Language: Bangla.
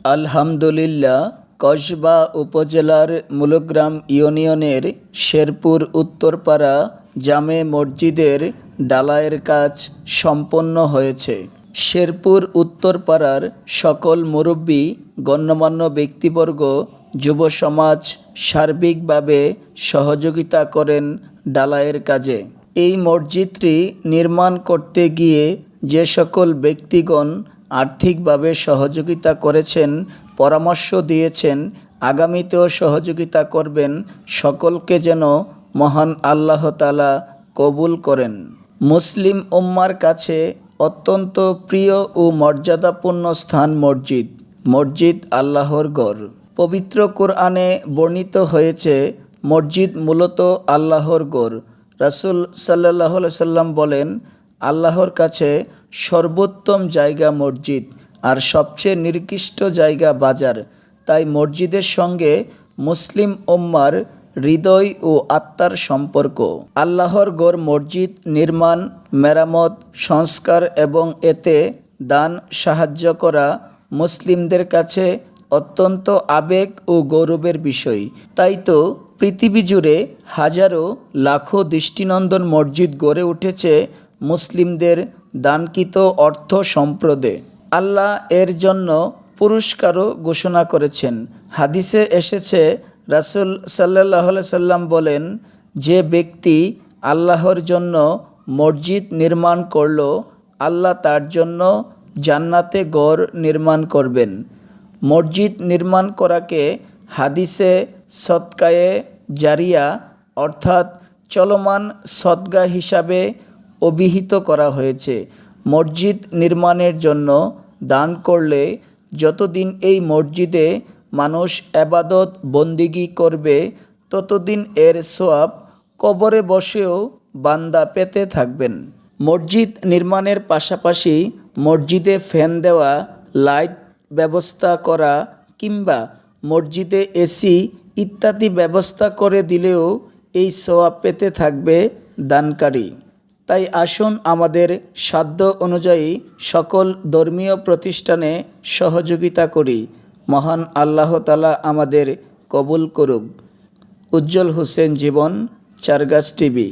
আলহামদুলিল্লাহ, কসবা উপজেলার মূলগ্রাম ইউনিয়নের শেরপুর উত্তরপাড়া জামে মসজিদের ঢালাইয়ের কাজ সম্পন্ন হয়েছে। শেরপুর উত্তরপাড়ার সকল মুরব্বি, গণ্যমান্য ব্যক্তিবর্গ, যুব সমাজ সার্বিকভাবে সহযোগিতা করেন ঢালাইয়ের কাজে। এই মসজিদটি নির্মাণ করতে গিয়ে যে সকল ব্যক্তিগণ আর্থিকভাবে সহযোগিতা করেছেন, পরামর্শ দিয়েছেন, আগামীতেও সহযোগিতা করবেন, সকলকে যেন মহান আল্লাহ তাআলা কবুল করেন। মুসলিম উম্মার কাছে অত্যন্ত প্রিয় ও মর্যাদাপূর্ণ স্থান মসজিদ আল্লাহর ঘর। পবিত্র কোরআনে বর্ণিত হয়েছে, মসজিদ মূলত আল্লাহর ঘর। রাসূল সাল্লাল্লাহু আলাইহি সাল্লাম বলেন, আল্লাহর কাছে সর্বোত্তম জায়গা মসজিদ, আর সবচেয়ে নিকৃষ্ট জায়গা বাজার। তাই মসজিদের সঙ্গে মুসলিম উম্মার হৃদয় ও আত্মার সম্পর্ক। আল্লাহর ঘর মসজিদ নির্মাণ, মেরামত, সংস্কার এবং এতে দান সাহায্য করা মুসলিমদের কাছে অত্যন্ত আবেগ ও গৌরবের বিষয়। তাই তো পৃথিবী জুড়ে হাজারো লাখো দৃষ্টিনন্দন মসজিদ গড়ে উঠেছে মুসলিমদের দানকৃত অর্থ সম্পদে। আল্লাহ এর জন্য পুরস্কারও ঘোষণা করেছেন। হাদিসে এসেছে, রাসূল সাল্লাল্লাহু আলাইহি সাল্লাম বলেন, যে ব্যক্তি আল্লাহর জন্য মসজিদ নির্মাণ করল, আল্লাহ তার জন্য জান্নাতে ঘর নির্মাণ করবেন। মসজিদ নির্মাণ করাকে হাদিসে সদকায়ে জারিয়া অর্থাৎ চলমান সদকা হিসাবে অভিহিত করা হয়েছে। মসজিদ নির্মাণের জন্য দান করলে যতদিন এই মসজিদে মানুষ ইবাদত বন্দিগি করবে, ততদিন এর সওয়াব কবরে বসেও বান্দা পেতে থাকবেন। মসজিদ নির্মাণের পাশাপাশি মসজিদে ফ্যান দেওয়া, লাইট ব্যবস্থা করা কিংবা মসজিদে এসি ইত্যাদি ব্যবস্থা করে দিলেও এই সওয়াব পেতে থাকবে দানকারী। তাই আসুন আমাদের সাধ্য অনুযায়ী সকল ধর্মীয় প্রতিষ্ঠানে সহযোগিতা করি। মহান আল্লাহ তাআলা আমাদের কবুল করুক। উজ্জ্বল হোসেন জীবন, চারগাছ টিভি।